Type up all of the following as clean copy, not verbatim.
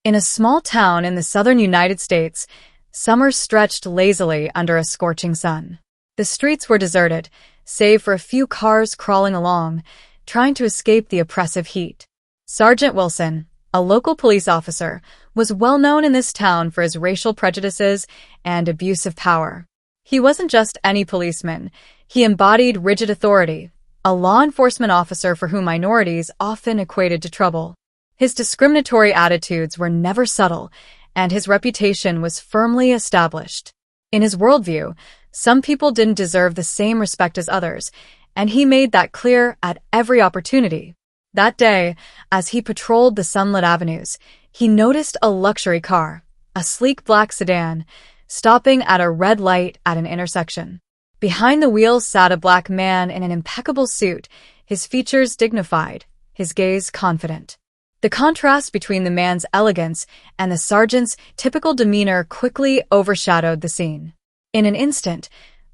In a small town in the southern United States, summer stretched lazily under a scorching sun. The streets were deserted, save for a few cars crawling along, trying to escape the oppressive heat. Sergeant Wilson, a local police officer, was well known in this town for his racial prejudices and abuse of power. He wasn't just any policeman. He embodied rigid authority, a law enforcement officer for whom minorities often equated to trouble. His discriminatory attitudes were never subtle, and his reputation was firmly established. In his worldview, some people didn't deserve the same respect as others, and he made that clear at every opportunity. That day, as he patrolled the sunlit avenues, he noticed a luxury car, a sleek black sedan, stopping at a red light at an intersection. Behind the wheel sat a black man in an impeccable suit, his features dignified, his gaze confident. The contrast between the man's elegance and the sergeant's typical demeanor quickly overshadowed the scene. In an instant,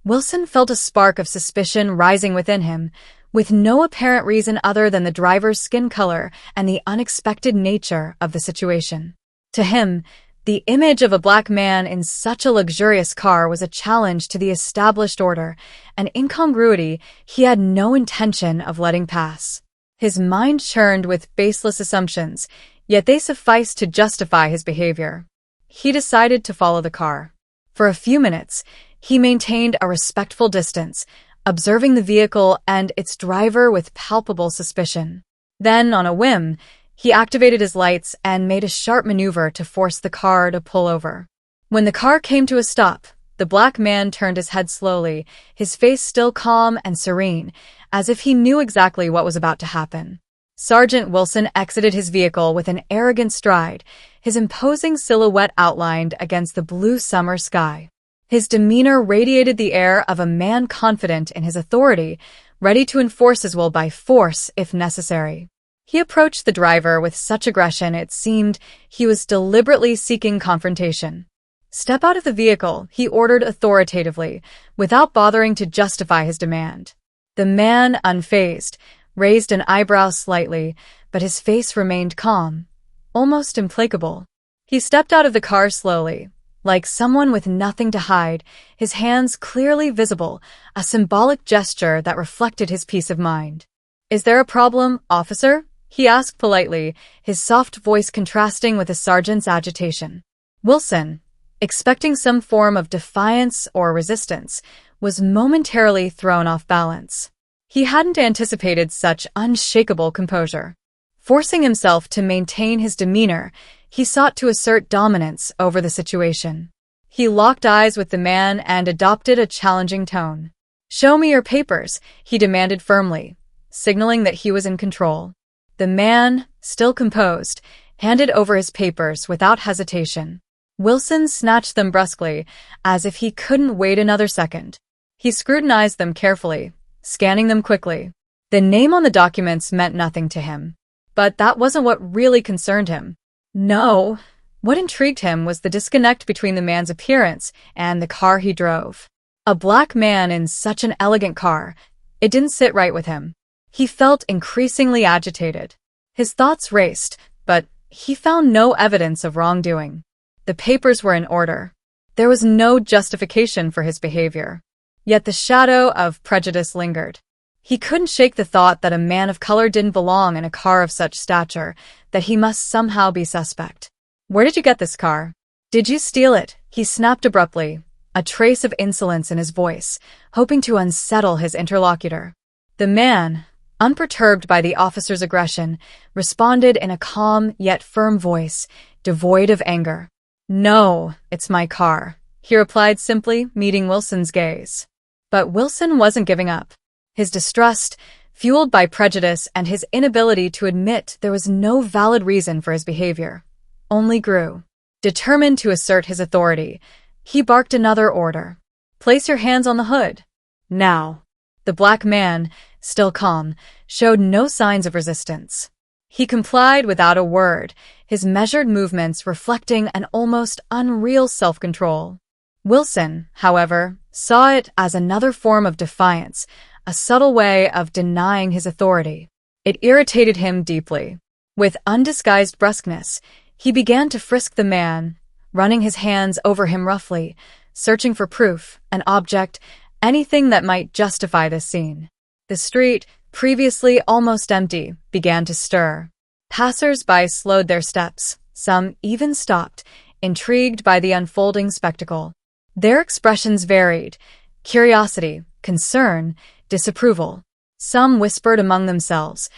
Wilson felt a spark of suspicion rising within him, with no apparent reason other than the driver's skin color and the unexpected nature of the situation. To him, the image of a black man in such a luxurious car was a challenge to the established order, an incongruity he had no intention of letting pass. His mind churned with baseless assumptions, yet they sufficed to justify his behavior. He decided to follow the car. For a few minutes, he maintained a respectful distance, observing the vehicle and its driver with palpable suspicion. Then, on a whim, he activated his lights and made a sharp maneuver to force the car to pull over. When the car came to a stop, the black man turned his head slowly, his face still calm and serene, as if he knew exactly what was about to happen. Sergeant Wilson exited his vehicle with an arrogant stride, his imposing silhouette outlined against the blue summer sky. His demeanor radiated the air of a man confident in his authority, ready to enforce his will by force if necessary. He approached the driver with such aggression it seemed he was deliberately seeking confrontation. "Step out of the vehicle," he ordered authoritatively, without bothering to justify his demand. The man, unfazed, raised an eyebrow slightly, but his face remained calm, almost implacable. He stepped out of the car slowly, like someone with nothing to hide, his hands clearly visible, a symbolic gesture that reflected his peace of mind. "Is there a problem, officer?" he asked politely, his soft voice contrasting with the sergeant's agitation. Wilson, expecting some form of defiance or resistance, was momentarily thrown off balance. He hadn't anticipated such unshakable composure. Forcing himself to maintain his demeanor, he sought to assert dominance over the situation. He locked eyes with the man and adopted a challenging tone. "Show me your papers," he demanded firmly, signaling that he was in control. The man, still composed, handed over his papers without hesitation. Wilson snatched them brusquely, as if he couldn't wait another second. He scrutinized them carefully, scanning them quickly. The name on the documents meant nothing to him. But that wasn't what really concerned him. No, what intrigued him was the disconnect between the man's appearance and the car he drove. A black man in such an elegant car, it didn't sit right with him. He felt increasingly agitated. His thoughts raced, but he found no evidence of wrongdoing. The papers were in order. There was no justification for his behavior. Yet the shadow of prejudice lingered. He couldn't shake the thought that a man of color didn't belong in a car of such stature, that he must somehow be suspect. "Where did you get this car?" "Did you steal it?" he snapped abruptly, a trace of insolence in his voice, hoping to unsettle his interlocutor. The man, unperturbed by the officer's aggression, responded in a calm yet firm voice, devoid of anger. "No, it's my car," he replied simply, meeting Wilson's gaze. But Wilson wasn't giving up. His distrust, fueled by prejudice and his inability to admit there was no valid reason for his behavior, only grew. Determined to assert his authority, he barked another order. "Place your hands on the hood." "Now." The black man, still calm, showed no signs of resistance. He complied without a word, his measured movements reflecting an almost unreal self-control. Wilson, however, saw it as another form of defiance, a subtle way of denying his authority. It irritated him deeply. With undisguised brusqueness, He began to frisk the man, running his hands over him roughly, searching for proof, an object, anything that might justify this scene. The street, previously almost empty, began to stir. Passers-by slowed their steps, some even stopped, intrigued by the unfolding spectacle. Their expressions varied: curiosity, concern, disapproval. Some whispered among themselves.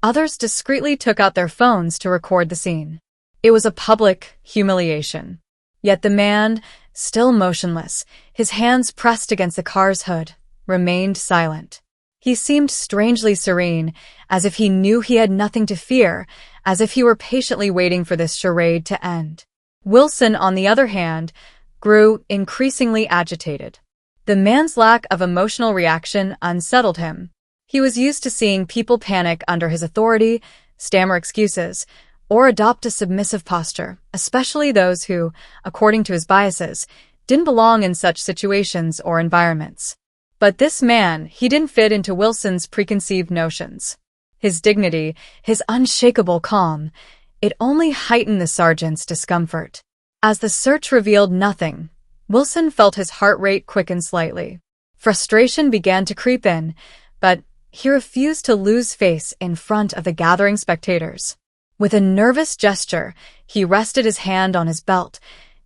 Others discreetly took out their phones to record the scene. It was a public humiliation. Yet the man, still motionless, his hands pressed against the car's hood, remained silent. He seemed strangely serene, as if he knew he had nothing to fear, as if he were patiently waiting for this charade to end. Wilson, on the other hand, grew increasingly agitated. The man's lack of emotional reaction unsettled him. He was used to seeing people panic under his authority, stammer excuses, or adopt a submissive posture, especially those who, according to his biases, didn't belong in such situations or environments. But this man, he didn't fit into Wilson's preconceived notions. His dignity, his unshakable calm, it only heightened the sergeant's discomfort. As the search revealed nothing, Wilson felt his heart rate quicken slightly. Frustration began to creep in, but he refused to lose face in front of the gathering spectators. With a nervous gesture, he rested his hand on his belt,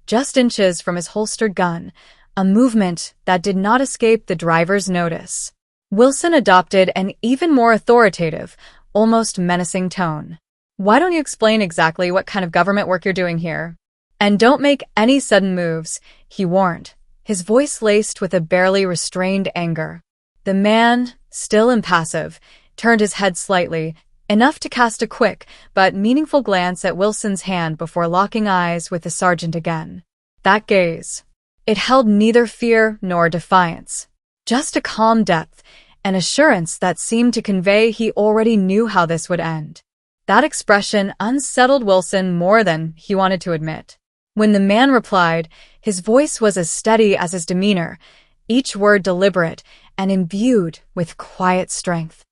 just inches from his holstered gun, a movement that did not escape the driver's notice. Wilson adopted an even more authoritative, almost menacing tone. "Why don't you explain exactly what kind of government work you're doing here? And don't make any sudden moves," he warned, his voice laced with a barely restrained anger. The man, still impassive, turned his head slightly, enough to cast a quick but meaningful glance at Wilson's hand before locking eyes with the sergeant again. That gaze, it held neither fear nor defiance, just a calm depth, an assurance that seemed to convey he already knew how this would end. That expression unsettled Wilson more than he wanted to admit. When the man replied, his voice was as steady as his demeanor, each word deliberate and imbued with quiet strength.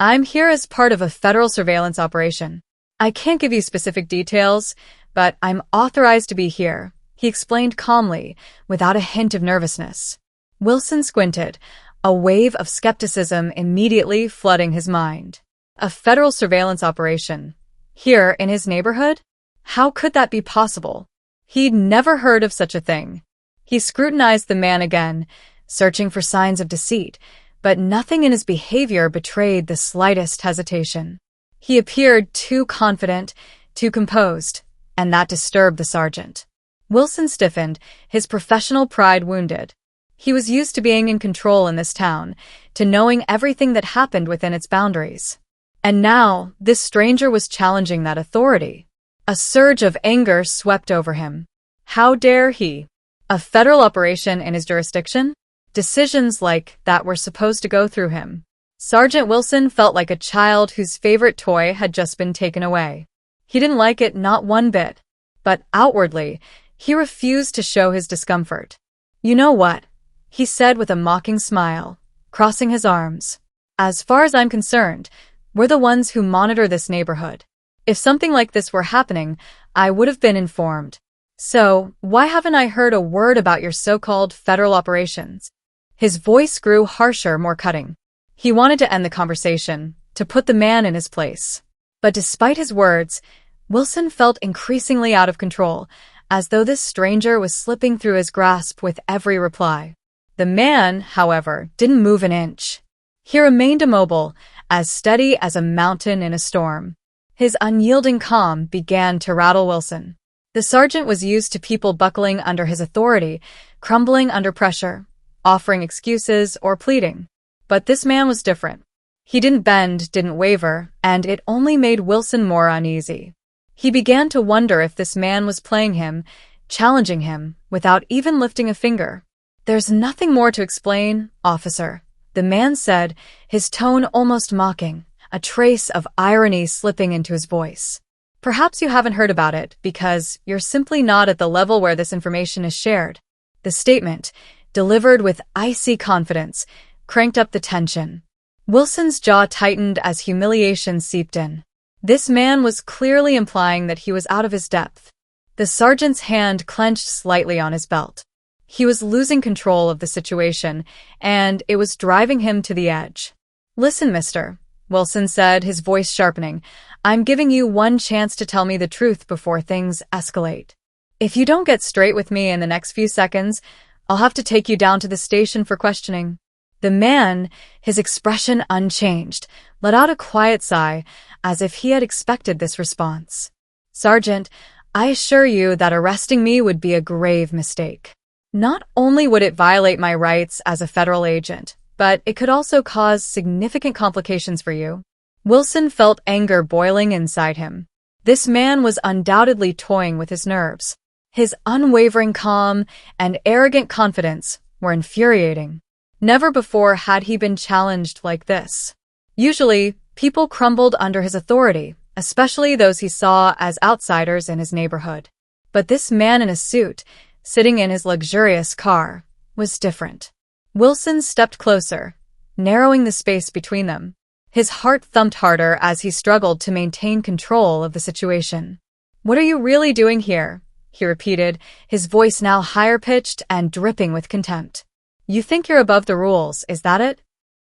"I'm here as part of a federal surveillance operation. I can't give you specific details, but I'm authorized to be here," he explained calmly, without a hint of nervousness. Wilson squinted, a wave of skepticism immediately flooding his mind. A federal surveillance operation? Here in his neighborhood? How could that be possible? He'd never heard of such a thing. He scrutinized the man again, searching for signs of deceit, but nothing in his behavior betrayed the slightest hesitation. He appeared too confident, too composed, and that disturbed the sergeant. Wilson stiffened, his professional pride wounded. He was used to being in control in this town, to knowing everything that happened within its boundaries. And now, this stranger was challenging that authority. A surge of anger swept over him. How dare he? A federal operation in his jurisdiction? Decisions like that were supposed to go through him. Sergeant Wilson felt like a child whose favorite toy had just been taken away. He didn't like it, not one bit. But outwardly, he refused to show his discomfort. "You know what?" he said with a mocking smile, crossing his arms. "As far as I'm concerned, we're the ones who monitor this neighborhood. If something like this were happening, I would have been informed. So, why haven't I heard a word about your so-called federal operations?" His voice grew harsher, more cutting. He wanted to end the conversation, to put the man in his place. But despite his words, Wilson felt increasingly out of control, as though this stranger was slipping through his grasp with every reply. The man, however, didn't move an inch. He remained immobile, as steady as a mountain in a storm. His unyielding calm began to rattle Wilson. The sergeant was used to people buckling under his authority, crumbling under pressure, offering excuses or pleading. But this man was different. He didn't bend, didn't waver, and it only made Wilson more uneasy. He began to wonder if this man was playing him, challenging him, without even lifting a finger. "There's nothing more to explain, officer," the man said, his tone almost mocking, a trace of irony slipping into his voice. "Perhaps you haven't heard about it because you're simply not at the level where this information is shared." The statement, delivered with icy confidence, cranked up the tension. Wilson's jaw tightened as humiliation seeped in. This man was clearly implying that he was out of his depth. The sergeant's hand clenched slightly on his belt. He was losing control of the situation, and it was driving him to the edge. "Listen, mister," Wilson said, his voice sharpening. "I'm giving you one chance to tell me the truth before things escalate. If you don't get straight with me in the next few seconds, I'll have to take you down to the station for questioning." The man, his expression unchanged, let out a quiet sigh, as if he had expected this response. "Sergeant, I assure you that arresting me would be a grave mistake. Not only would it violate my rights as a federal agent, but it could also cause significant complications for you." Wilson felt anger boiling inside him. This man was undoubtedly toying with his nerves. His unwavering calm and arrogant confidence were infuriating. Never before had he been challenged like this. Usually, people crumbled under his authority, especially those he saw as outsiders in his neighborhood. But this man in a suit, sitting in his luxurious car, was different. Wilson stepped closer, narrowing the space between them. His heart thumped harder as he struggled to maintain control of the situation. "What are you really doing here?" he repeated, his voice now higher-pitched and dripping with contempt. "You think you're above the rules, is that it?"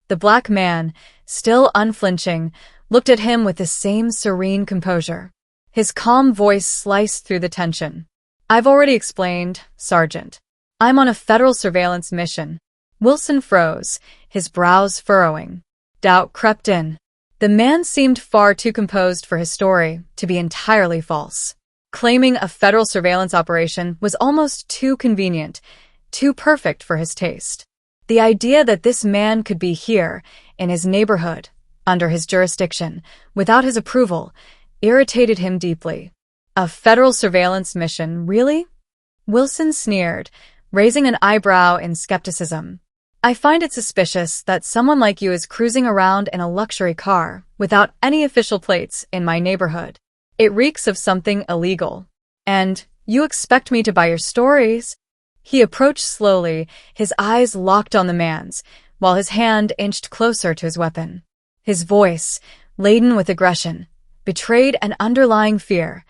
The black man, still unflinching, looked at him with the same serene composure. His calm voice sliced through the tension. "I've already explained, Sergeant. I'm on a federal surveillance mission." Wilson froze, his brows furrowing. Doubt crept in. The man seemed far too composed for his story to be entirely false. Claiming a federal surveillance operation was almost too convenient, too perfect for his taste. The idea that this man could be here, in his neighborhood, under his jurisdiction, without his approval, irritated him deeply. A federal surveillance mission, really? Wilson sneered, raising an eyebrow in skepticism. "I find it suspicious that someone like you is cruising around in a luxury car without any official plates in my neighborhood. It reeks of something illegal. And you expect me to buy your stories?" He approached slowly, his eyes locked on the man's, while his hand inched closer to his weapon. His voice, laden with aggression, betrayed an underlying fear,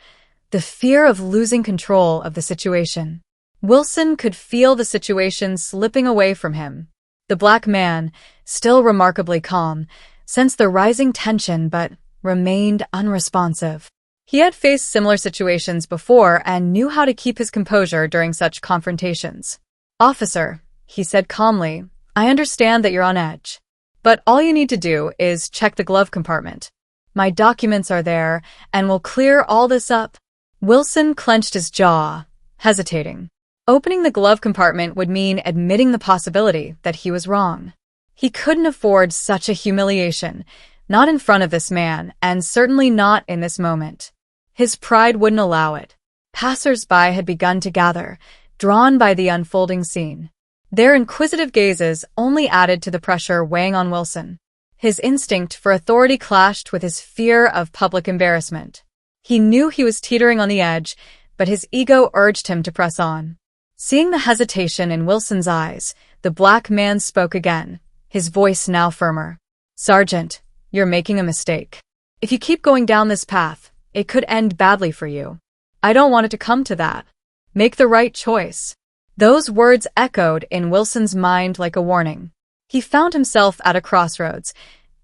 the fear of losing control of the situation. Wilson could feel the situation slipping away from him. The black man, still remarkably calm, sensed the rising tension but remained unresponsive. He had faced similar situations before and knew how to keep his composure during such confrontations. "Officer," he said calmly, "I understand that you're on edge. But all you need to do is check the glove compartment. My documents are there, and we'll clear all this up." Wilson clenched his jaw, hesitating. Opening the glove compartment would mean admitting the possibility that he was wrong. He couldn't afford such a humiliation, not in front of this man, and certainly not in this moment. His pride wouldn't allow it. Passers-by had begun to gather, drawn by the unfolding scene. Their inquisitive gazes only added to the pressure weighing on Wilson. His instinct for authority clashed with his fear of public embarrassment. He knew he was teetering on the edge, but his ego urged him to press on. Seeing the hesitation in Wilson's eyes, the black man spoke again, his voice now firmer. "Sergeant, you're making a mistake. If you keep going down this path, it could end badly for you. I don't want it to come to that. Make the right choice." Those words echoed in Wilson's mind like a warning. He found himself at a crossroads.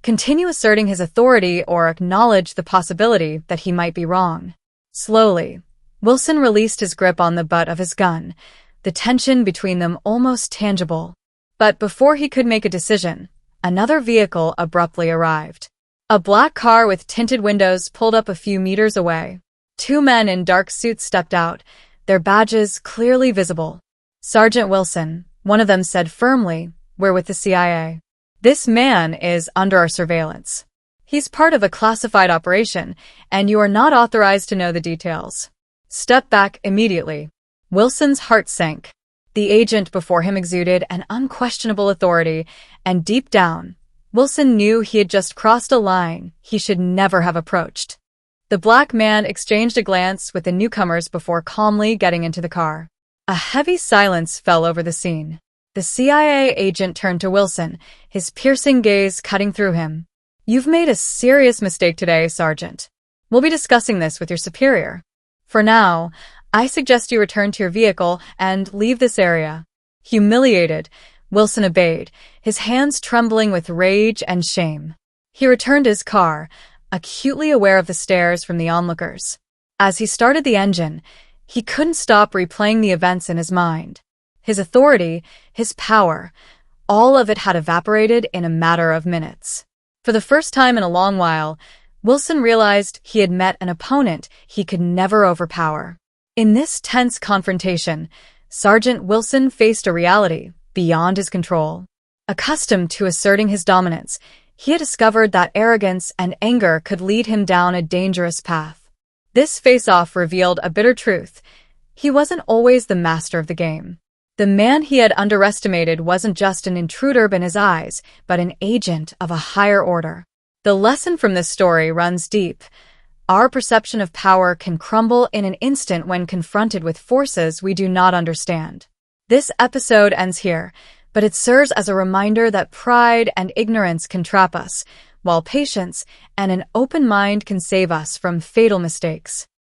Continue asserting his authority or acknowledge the possibility that he might be wrong. Slowly, Wilson released his grip on the butt of his gun, the tension between them almost tangible. But before he could make a decision, another vehicle abruptly arrived. A black car with tinted windows pulled up a few meters away. Two men in dark suits stepped out, their badges clearly visible. "Sergeant Wilson," one of them said firmly, "we're with the CIA. This man is under our surveillance. He's part of a classified operation, and you are not authorized to know the details. Step back immediately." Wilson's heart sank. The agent before him exuded an unquestionable authority, and deep down, Wilson knew he had just crossed a line he should never have approached. The black man exchanged a glance with the newcomers before calmly getting into the car. A heavy silence fell over the scene. The CIA agent turned to Wilson, his piercing gaze cutting through him. "You've made a serious mistake today, Sergeant. We'll be discussing this with your superior. For now, I suggest you return to your vehicle and leave this area." Humiliated, Wilson obeyed, his hands trembling with rage and shame. He returned to his car, acutely aware of the stares from the onlookers. As he started the engine, he couldn't stop replaying the events in his mind. His authority, his power, all of it had evaporated in a matter of minutes. For the first time in a long while, Wilson realized he had met an opponent he could never overpower. In this tense confrontation, Sergeant Wilson faced a reality beyond his control. Accustomed to asserting his dominance, he had discovered that arrogance and anger could lead him down a dangerous path. This face-off revealed a bitter truth. He wasn't always the master of the game. The man he had underestimated wasn't just an intruder in his eyes, but an agent of a higher order. The lesson from this story runs deep. Our perception of power can crumble in an instant when confronted with forces we do not understand. This episode ends here, but it serves as a reminder that pride and ignorance can trap us, while patience and an open mind can save us from fatal mistakes.